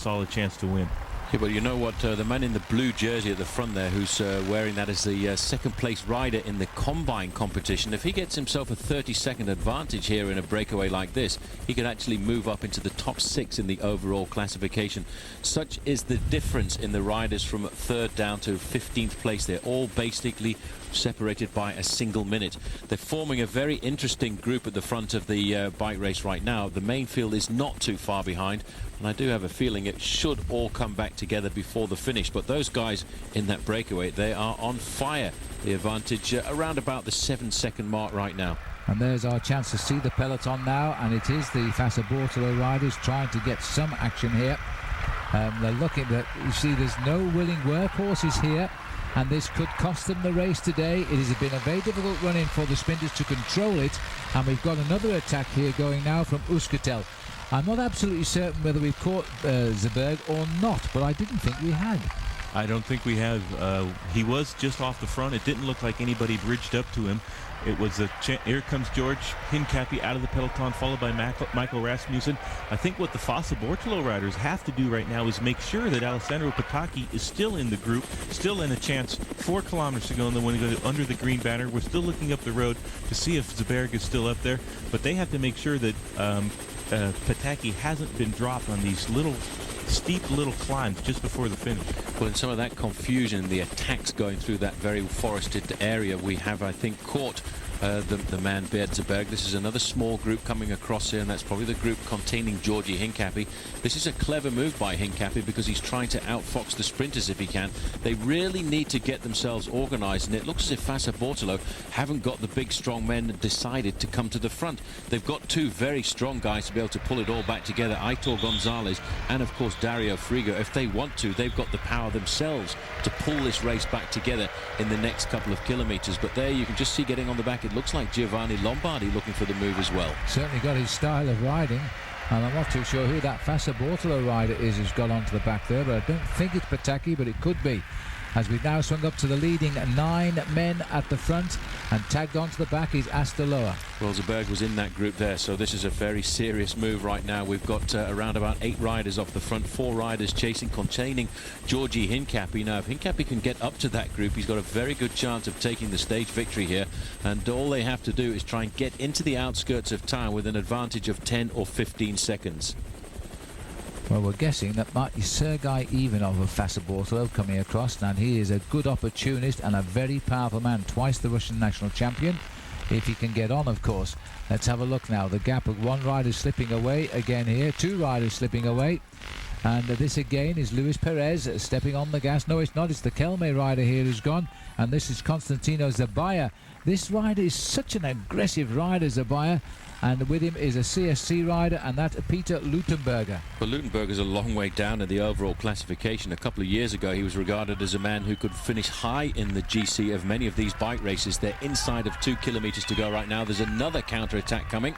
solid chance to win. Yeah, but you know what, the man in the blue jersey at the front there, who's wearing that as the second place rider in the combine competition, if he gets himself a 30-second advantage here in a breakaway like this, he could actually move up into the top 6 in the overall classification. Such is the difference in the riders from 3rd down to 15th place. They're all basically separated by a single minute. They're forming a very interesting group at the front of the bike race right now. The main field is not too far behind, and I do have a feeling it should all come back together before the finish. But those guys in that breakaway, they are on fire. The advantage around about the 7-second mark right now. And there's our chance to see the peloton now, and it is the Fassa Bortolo riders trying to get some action here. They're looking at, you see, there's no willing workhorses here, and this could cost them the race today. It has been a very difficult run-in for the sprinters to control it, and we've got another attack here going now from Euskaltel. I'm not absolutely certain whether we've caught Zeberg or not, but I didn't think we had. I don't think we have. He was just off the front. It didn't look like anybody bridged up to him. It was here comes George Hincapie out of the peloton, followed by Michael Rasmussen. I think what the Fassa Bortolo riders have to do right now is make sure that Alessandro Patacchi is still in the group, still in a chance. 4 kilometers to go, and then when they go under the green banner, we're still looking up the road to see if Zeberg is still up there. But they have to make sure that Patacchi hasn't been dropped on these steep little climbs just before the finish. Well, in some of that confusion, the attacks going through that very forested area, we have, I think, caught the man Bert Zeberg. This is another small group coming across here, and that's probably the group containing Georgie Hincapie. This is a clever move by Hincapie because he's trying to outfox the sprinters if he can. They really need to get themselves organised, and it looks as if Fassa Bortolo haven't got the big strong men decided to come to the front. They've got 2 very strong guys to be able to pull it all back together, Aitor Gonzalez and of course Dario Frigo. If they want to, they've got the power themselves to pull this race back together in the next couple of kilometres. But there you can just see getting on the back, it looks like Giovanni Lombardi looking for the move as well. Certainly got his style of riding, and I'm not too sure who that Fassa Bortolo rider is who's got onto the back there, but I don't think it's Patacchi, but it could be. As we've now swung up to the leading 9 men at the front, and tagged onto the back is Astaloa. Well, Zeberg was in that group there, so this is a very serious move right now. We've got around about 8 riders off the front, 4 riders chasing, containing Georgie Hincapie. Now, if Hincapie can get up to that group, he's got a very good chance of taking the stage victory here, and all they have to do is try and get into the outskirts of town with an advantage of 10 or 15 seconds. Well, we're guessing that might be Sergei Ivanov of Fassa Bortolo coming across, and he is a good opportunist and a very powerful man, twice the Russian national champion, if he can get on, of course. Let's have a look now. The gap of 1 rider slipping away again here, 2 riders slipping away, and this again is Luis Perez stepping on the gas. No, it's not. It's the Kelme rider here who's gone, and this is Constantino Zabaya. This rider is such an aggressive rider, Zabaya, and with him is a CSC rider, and that's Peter Lutenberger. Well, Lutenberger's a long way down in the overall classification. A couple of years ago, he was regarded as a man who could finish high in the GC of many of these bike races. They're inside of 2 kilometres to go right now. There's another counter-attack coming,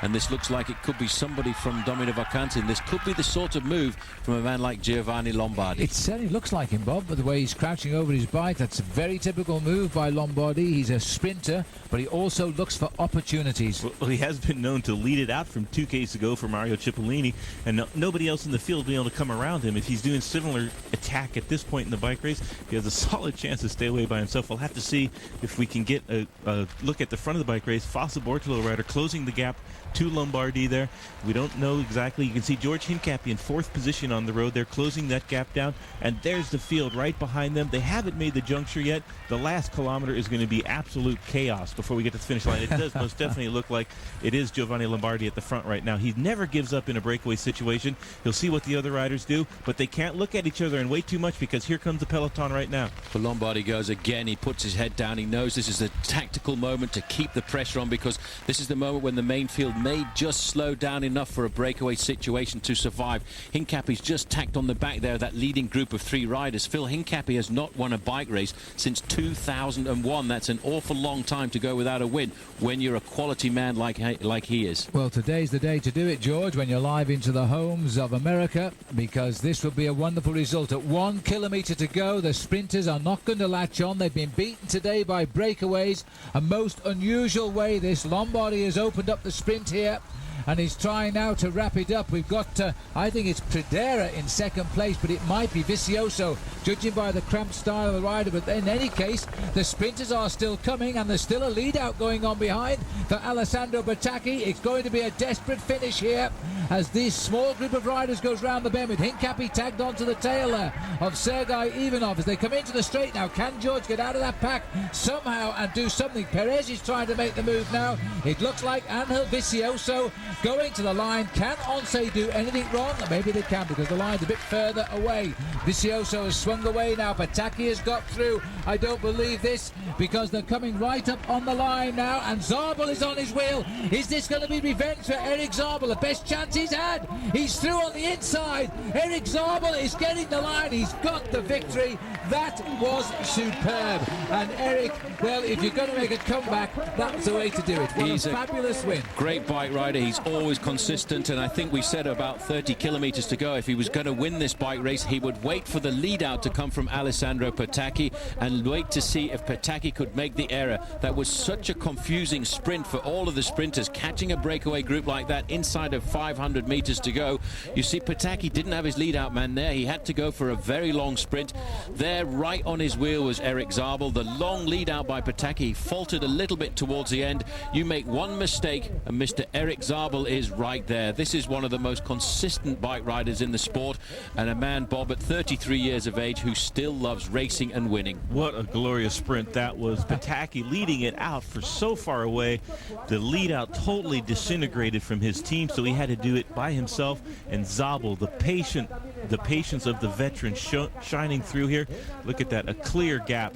and this looks like it could be somebody from Domino Vacantin. This could be the sort of move from a man like Giovanni Lombardi. It certainly looks like him, Bob, but the way he's crouching over his bike, that's a very typical move by Lombardi. He's a sprinter, but he also looks for opportunities. Well, he has been known to lead it out from 2Ks ago for Mario Cipollini, and nobody else in the field being able to come around him. If he's doing similar attack at this point in the bike race, he has a solid chance to stay away by himself. We'll have to see if we can get a look at the front of the bike race. Fassa Bortolo rider closing the gap to Lombardi there. We don't know exactly. You can see George Hincapie in 4th position on the road. They're closing that gap down, and there's the field right behind them. They haven't made the juncture yet. The last kilometer is going to be absolute chaos before we get to the finish line. It does most definitely look like it is Giovanni Lombardi at the front right now. He never gives up in a breakaway situation. He'll see what the other riders do, but they can't look at each other and wait too much, because here comes the peloton right now. Well, Lombardi goes again. He puts his head down. He knows this is a tactical moment to keep the pressure on, because this is the moment when the main field may just slow down enough for a breakaway situation to survive. Hincapie's just tacked on the back there, that leading group of 3 riders. Phil Hincapie has not won a bike race since 2001. That's an awful long time to go without a win when you're a quality man like he is. Well, today's the day to do it, George, when you're live into the homes of America, because this will be a wonderful result. At 1 kilometre to go, the sprinters are not going to latch on. They've been beaten today by breakaways. A most unusual way this. Lombardi has opened up the sprint here, and he's trying now to wrap it up. We've got, I think it's Pradera in second place, but it might be Vicioso, judging by the cramped style of the rider. But in any case, the sprinters are still coming, and there's still a lead out going on behind for Alessandro Bertacchi. It's going to be a desperate finish here as this small group of riders goes round the bend with Hincapie tagged onto the tail there of Sergei Ivanov as they come into the straight now. Can George get out of that pack somehow and do something? Perez is trying to make the move now. It looks like Angel Vicioso going to the line. Can Once do anything wrong? Maybe they can, because the line's a bit further away. Vicioso has swung away now. Pataki has got through. I don't believe this, because they're coming right up on the line now, and Zabel is on his wheel. Is this going to be revenge for Eric Zabel? The best chance he's had. He's through on the inside. Eric Zabel is getting the line. He's got the victory. That was superb. And Eric, well, if you're going to make a comeback, that's the way to do it. He's a fabulous win. Great bike rider. He's always consistent, and I think we said about 30 kilometers to go. If he was going to win this bike race, he would wait for the lead out to come from Alessandro Patacchi and wait to see if Patacchi could make the error. That was such a confusing sprint for all of the sprinters, catching a breakaway group like that inside of 500 meters to go. You see, Patacchi didn't have his lead out man there. He had to go for a very long sprint. There, right on his wheel, was Eric Zabel. The long lead out by Patacchi faltered a little bit towards the end. You make one mistake and Mr. Eric Zabel is right there. This is one of the most consistent bike riders in the sport, and a man, Bob, at 33 years of age, who still loves racing and winning. What a glorious sprint that was. Patacchi leading it out for so far away. The lead out totally disintegrated from his team, so he had to do it by himself. And Zabel, the patience of the veteran shining through here. Look at that, a clear gap.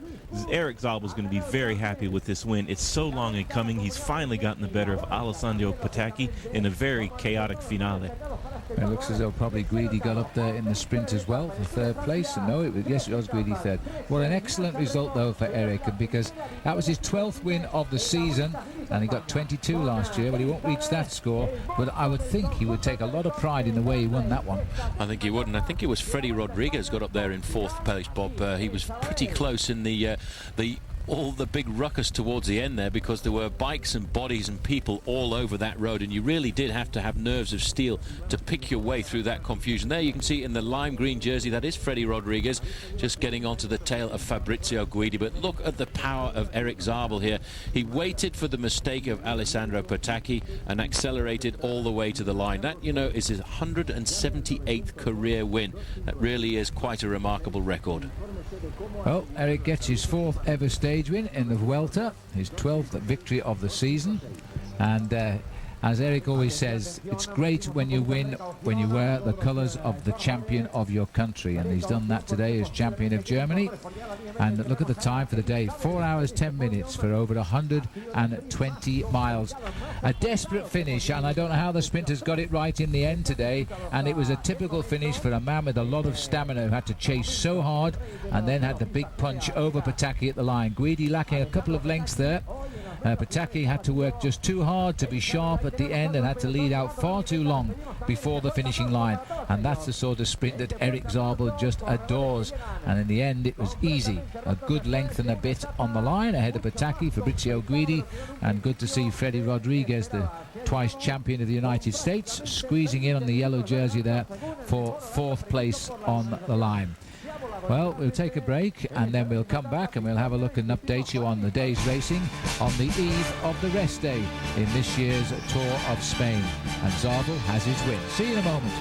Eric Zabel is going to be very happy with this win. It's so long in coming. He's finally gotten the better of Alessandro Patacchi in a very chaotic finale. It looks as though probably Guidi got up there in the sprint as well for third place. And no, yes, it was Guidi third. What an excellent result, though, for Eric, because that was his 12th win of the season, and he got 22 last year, but he won't reach that score. But I would think he would take a lot of pride in the way he won that one. I think he would, and I think it was Freddie Rodriguez got up there in fourth place, Bob. He was pretty close in all the big ruckus towards the end there, because there were bikes and bodies and people all over that road, and you really did have to have nerves of steel to pick your way through that confusion. There you can see in the lime green jersey, that is Freddie Rodriguez, just getting onto the tail of Fabrizio Guidi. But look at the power of Eric Zabel here. He waited for the mistake of Alessandro Patacchi and accelerated all the way to the line. That, you know, is his 178th career win. That really is quite a remarkable record. Well, Eric gets his 4th ever stage win in the Vuelta, his 12th victory of the season. And as Eric always says, it's great when you win, when you wear the colours of the champion of your country. And he's done that today as champion of Germany. And look at the time for the day, 4 hours 10 minutes for over 120 miles. A desperate finish, and I don't know how the sprinters got it right in the end today. And it was a typical finish for a man with a lot of stamina who had to chase so hard and then had the big punch over Patacchi at the line. Guidi lacking a couple of lengths there. Patacchi had to work just too hard to be sharp at the end and had to lead out far too long before the finishing line. And that's the sort of sprint that Eric Zabel just adores. And in the end, it was easy. A good length and a bit on the line ahead of Patacchi, Fabrizio Guidi. And good to see Freddie Rodriguez, the twice champion of the United States, squeezing in on the yellow jersey there for 4th place on the line. Well, we'll take a break and then we'll come back and we'll have a look and update you on the day's racing on the eve of the rest day in this year's Tour of Spain. And Zabel has his win. See you in a moment.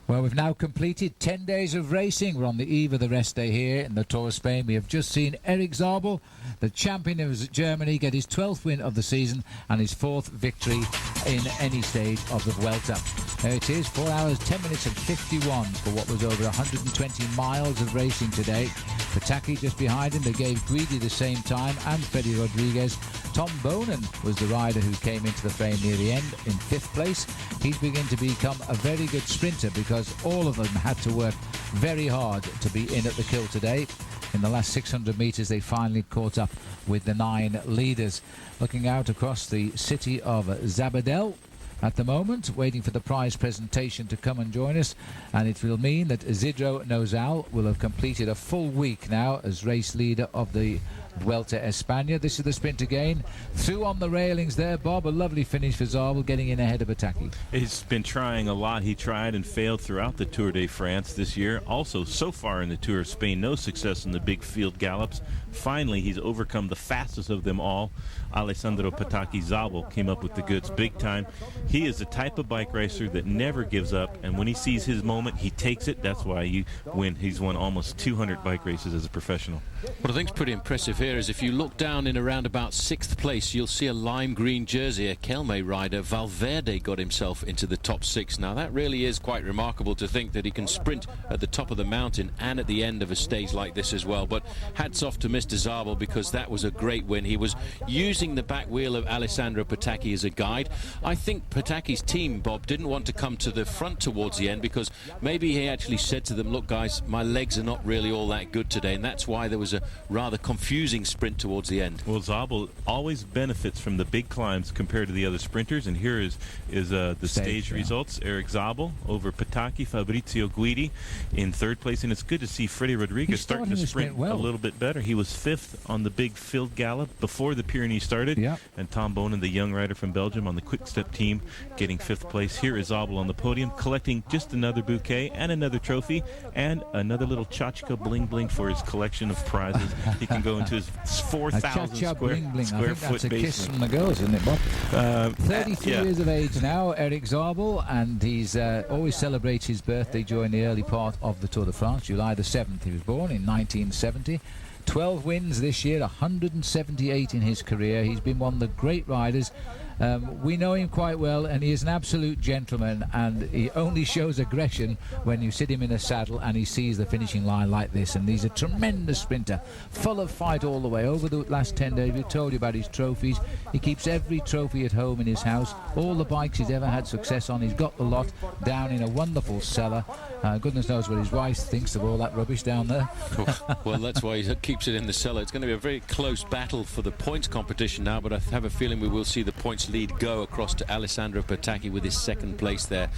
Well, we've now completed 10 days of racing. We're on the eve of the rest day here in the Tour of Spain. We have just seen Eric Zabel, the champion of Germany, get his 12th win of the season and his 4th victory in any stage of the Vuelta. There it is, 4 hours, 10 minutes and 51 for what was over 120 miles of racing today. Patacchi just behind him. They gave Guidi the same time, and Freddie Rodriguez. Tom Bonen was the rider who came into the frame near the end in 5th place. He's beginning to become a very good sprinter because all of them had to work very hard to be in at the kill today. In the last 600 metres, they finally caught up with the 9 leaders. Looking out across the city of Zabadell, at the moment, waiting for the prize presentation to come and join us, and it will mean that Isidro Nozal will have completed a full week now as race leader of the Vuelta Espana. This is the sprint again. Through on the railings there, Bob. A lovely finish for Zabel, getting in ahead of Pataki. He's been trying a lot. He tried and failed throughout the Tour de France this year. Also, so far in the Tour of Spain, no success in the big field gallops. Finally, he's overcome the fastest of them all. Alessandro Pataki Zabel came up with the goods big time. He is the type of bike racer that never gives up, and when he sees his moment, he takes it. That's why he's won almost 200 bike races as a professional. What I think is pretty impressive here is if you look down in around about 6th place, you'll see a lime green jersey, a Kelme rider. Valverde got himself into the top 6. Now that really is quite remarkable to think that he can sprint at the top of the mountain and at the end of a stage like this as well. But hats off to Mr. Zabel, because that was a great win. He was using the back wheel of Alessandro Pataki as a guide. I think Pataki's team, Bob, didn't want to come to the front towards the end because maybe he actually said to them, look guys, my legs are not really all that good today, and that's why there was a rather confusing sprint towards the end. Well, Zabel always benefits from the big climbs compared to the other sprinters, and here is the stage results. Eric Zabel over Pataki, Fabrizio Guidi in 3rd place, and it's good to see Freddy Rodriguez starting to sprint a little bit better. He was 5th on the big field gallop before the Pyrenees started, and Tom Bonen, the young rider from Belgium on the Quick Step team, getting 5th place. Here is Zabel on the podium, collecting just another bouquet and another trophy and another little tchotchke bling bling for his collection of prizes. He can go into his 4,000 square foot that's a kiss from the girls, isn't it, Bob? 33 years of age now, Eric Zabel, and he's always celebrates his birthday during the early part of the Tour de France. July the 7th he was born in 1970. 12 wins this year, 178 in his career. He's been one of the great riders. We know him quite well, and he is an absolute gentleman, and he only shows aggression when you sit him in a saddle and he sees the finishing line like this. And he's a tremendous sprinter, full of fight all the way. Over the last 10 days, we've told you about his trophies. He keeps every trophy at home in his house. All the bikes he's ever had success on, he's got the lot down in a wonderful cellar. Goodness knows what his wife thinks of all that rubbish down there. Well, that's why he keeps it in the cellar. It's going to be a very close battle for the points competition now, but I have a feeling we will see the points lead go across to Alessandro Pataki with his 2nd place there.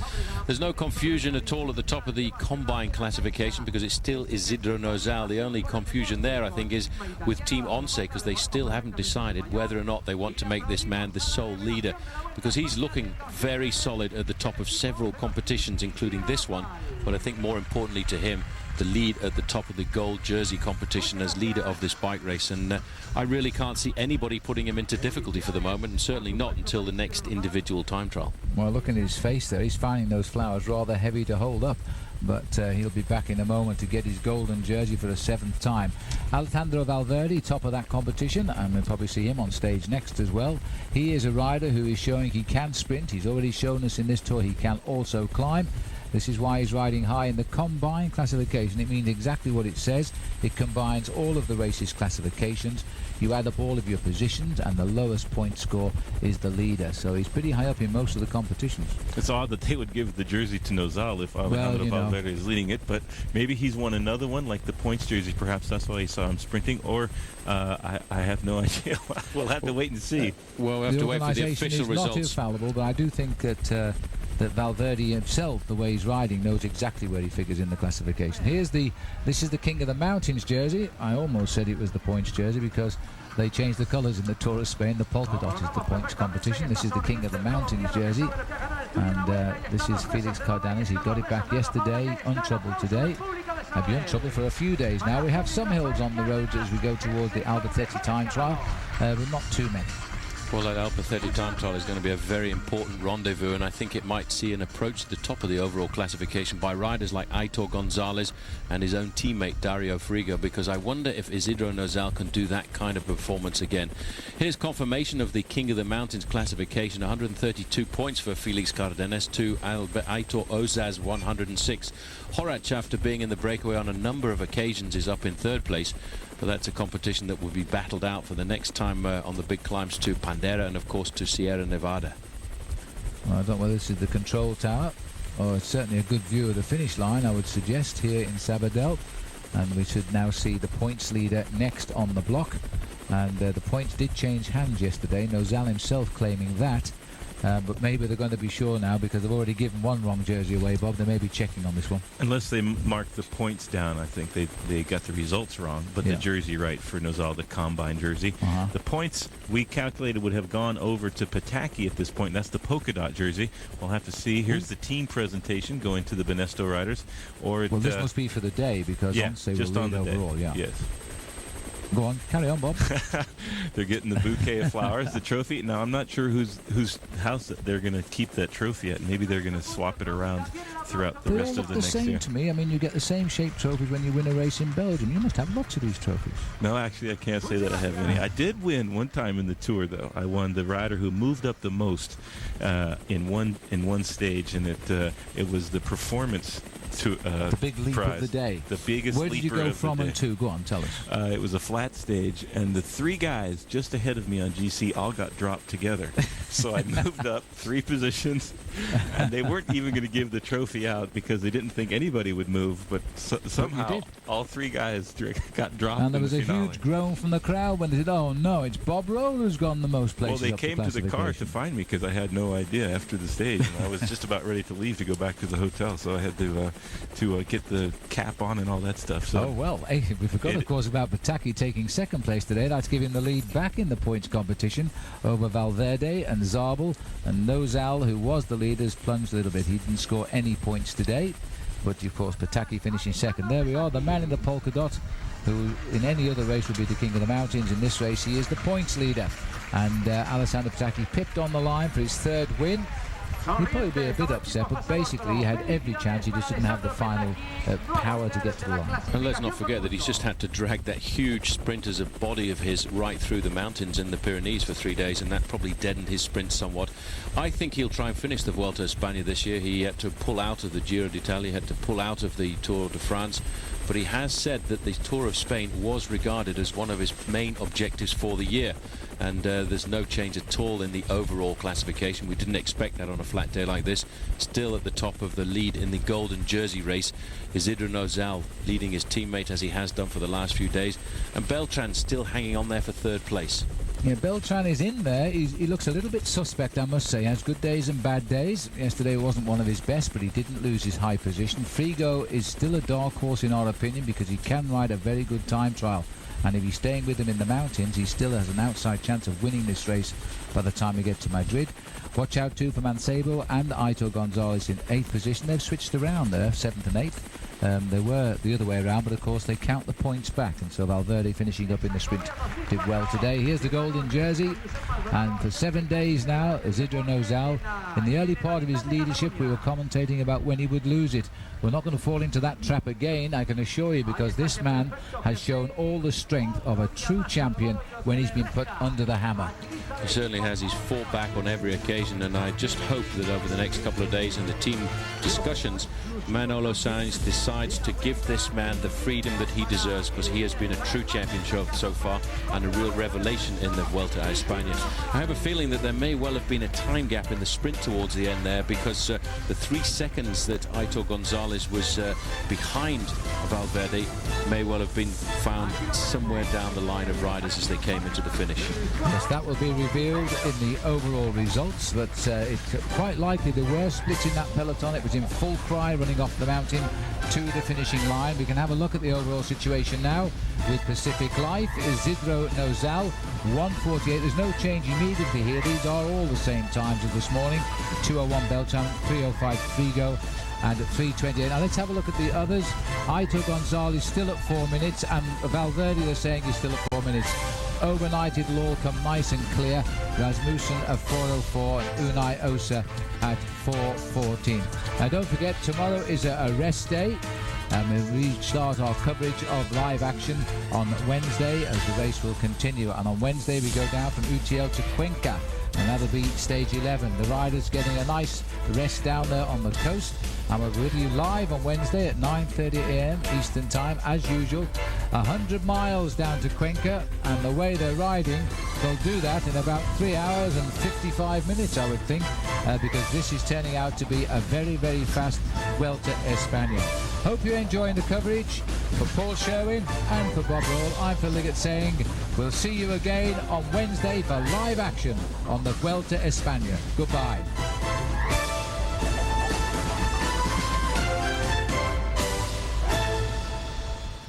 There's no confusion at all at the top of the combine classification because it's still Isidro Nozal. The only confusion there, I think, is with Team Once, because they still haven't decided whether or not they want to make this man the sole leader, because he's looking very solid at the top of several competitions, including this one. But I think more importantly to him, the lead at the top of the gold jersey competition as leader of this bike race, and I really can't see anybody putting him into difficulty for the moment, and certainly not until the next individual time trial. Well, looking at his face there, he's finding those flowers rather heavy to hold up, but he'll be back in a moment to get his golden jersey for a 7th time. Alejandro Valverde, top of that competition, and we'll probably see him on stage next as well. He is a rider who is showing he can sprint. He's already shown us in this tour he can also climb. This is why he's riding high in the combine classification. It means exactly what it says. It combines all of the race's classifications. You add up all of your positions, and the lowest point score is the leader. So he's pretty high up in most of the competitions. It's odd that they would give the jersey to Nozal if Alejandro Valverde is leading it, but maybe he's won another one, like the points jersey. Perhaps that's why he saw him sprinting, or I have no idea. We'll have to wait and see. Well, we'll have to wait for the official results. Not infallible, but I do think that Valverde himself, the way he's riding, knows exactly where he figures in the classification. This is the King of the Mountains jersey. I almost said it was the points jersey because they changed the colours in the Tour of Spain. The polka dot is the points competition. This is the King of the Mountains jersey, and this is Felix Cardenas. He got it back yesterday, untroubled today. I'll be untroubled for a few days now. We have some hills on the roads as we go towards the Albacete time trial, but not too many. Well, that Albacete time trial is going to be a very important rendezvous, and I think it might see an approach to the top of the overall classification by riders like Aitor Gonzalez and his own teammate Dario Frigo, because I wonder if Isidro Nozal can do that kind of performance again. Here's confirmation of the King of the Mountains classification: 132 points for Felix Cardenas to Aitor Ozaz 106. Horac, after being in the breakaway on a number of occasions, is up in 3rd place. But that's a competition that will be battled out for the next time on the big climbs to Pandera and, of course, to Sierra Nevada. Well, I don't know whether this is the control tower, or it's certainly a good view of the finish line, I would suggest, here in Sabadell. And we should now see the points leader next on the block. And the points did change hands yesterday, Nozal himself claiming that. But maybe they're going to be sure now because they've already given one wrong jersey away, Bob. They may be checking on this one. Unless they mark the points down, I think they got the results wrong, but the jersey right for Nozal, the combine jersey. The points we calculated would have gone over to Pataki at this point. That's the polka dot jersey. We'll have to see. Here's the team presentation going to the Benesto riders. Well, this must be for the day because Once just will on lead the overall. day. Yeah. Yes. Go on, carry on, Bob. They're getting the bouquet of flowers, the trophy. Now, I'm not sure whose house that they're going to keep that trophy at. Maybe they're going to swap it around throughout the rest of the next year. They all look the same to me. I mean, you get the same shaped trophies when you win a race in Belgium. You must have lots of these trophies. No, actually, I can't say that I have any. I did win one time in the Tour, though. I won the rider who moved up the most in one stage, and it was the performance. The big leap prize. of the day. The biggest Where did you leaper go of from the day. and to? Go on, tell us. It was a flat stage, and the three guys just ahead of me on GC all got dropped together. So I moved up 3 positions, and they weren't even going to give the trophy out because they didn't think anybody would move. But somehow, all 3 guys got dropped. And there was a finale. huge groan from the crowd when they said, "Oh no, it's Bob Roll who's gone the most places." Well, they came to the car to find me because I had no idea after the stage, and I was just about ready to leave to go back to the hotel. So I had to get the cap on and all that stuff. So Hey, we forgot, of course, about Pataki taking second place today. That's giving the lead back in the points competition over Valverde and Zabel. And Nozal, who was the leader, has plunged a little bit. He didn't score any points today. But, of course, Pataki finishing second. There we are, the man in the polka dot, who in any other race would be the king of the mountains. In this race, he is the points leader. And Alessandro Pataki pipped on the line for his 3rd win. He'd probably be a bit upset, but basically he had every chance. He just didn't have the final power to get to the line. And let's not forget that he's just had to drag that huge sprinter's body of his right through the mountains in the Pyrenees for 3 days, and that probably deadened his sprint somewhat. I think he'll try and finish the Vuelta a Espana this year. He had to pull out of the Giro d'Italia, had to pull out of the Tour de France, but he has said that the Tour of Spain was regarded as one of his main objectives for the year. And there's no change at all in the overall classification. We didn't expect that on a flat day like this. Still at the top of the lead in the golden jersey race, Isidro Nozal leading his teammate as he has done for the last few days. And Beltran still hanging on there for 3rd place. Yeah, Beltran is in there. He looks a little bit suspect, I must say. He has good days and bad days. Yesterday wasn't one of his best, but he didn't lose his high position. Frigo is still a dark horse in our opinion because he can ride a very good time trial. And if he's staying with him in the mountains, he still has an outside chance of winning this race by the time we get to Madrid. Watch out too for Mancebo and Aitor Gonzalez in 8th position. They've switched around there, 7th and 8th. They were the other way around, but of course they count the points back, and so Valverde finishing up in the sprint did well today. Here's the golden jersey, and for 7 days now, Isidro Nozal, in the early part of his leadership, we were commentating about when he would lose it. We're not going to fall into that trap again, I can assure you, because this man has shown all the strength of a true champion when he's been put under the hammer. He certainly has. He's fought back on every occasion, and I just hope that over the next couple of days in the team discussions, Manolo Sainz decides to give this man the freedom that he deserves, because he has been a true champion so far and a real revelation in the Vuelta a España. I have a feeling that there may well have been a time gap in the sprint towards the end there, because the 3 seconds that Aitor Gonzalez was behind Valverde may well have been found somewhere down the line of riders as they came into the finish. Yes, that will be revealed in the overall results, but it's quite likely there were splits in that peloton. It was in full cry running off the mountain to the finishing line. We can have a look at the overall situation now with Pacific Life. Isidro Nozal 1:48. There's no change immediately here. These are all the same times as this morning. 2:01 Beltran, 3:05 Frigo, and at 3:28. Now let's have a look at the others. Aitor Gonzalez still at 4 minutes, and Valverde, they're saying, is still at 4 minutes. Overnight it'll all come nice and clear. Rasmussen at 4:04 and Unai Osa at 4:14. Now don't forget, tomorrow is a rest day. We start our coverage of live action on Wednesday as the race will continue. And on Wednesday we go down from UTL to Cuenca, and that'll be stage 11. The riders getting a nice rest down there on the coast. And we're with you live on Wednesday at 9:30 a.m. Eastern Time, as usual. 100 miles down to Cuenca, and the way they're riding, they'll do that in about 3 hours and 55 minutes, I would think, because this is turning out to be a very, very fast Vuelta a España. Hope you're enjoying the coverage. For Paul Sherwen and for Bob Roll, I'm Phil Liggett saying we'll see you again on Wednesday for live action on the Vuelta Espana. Goodbye.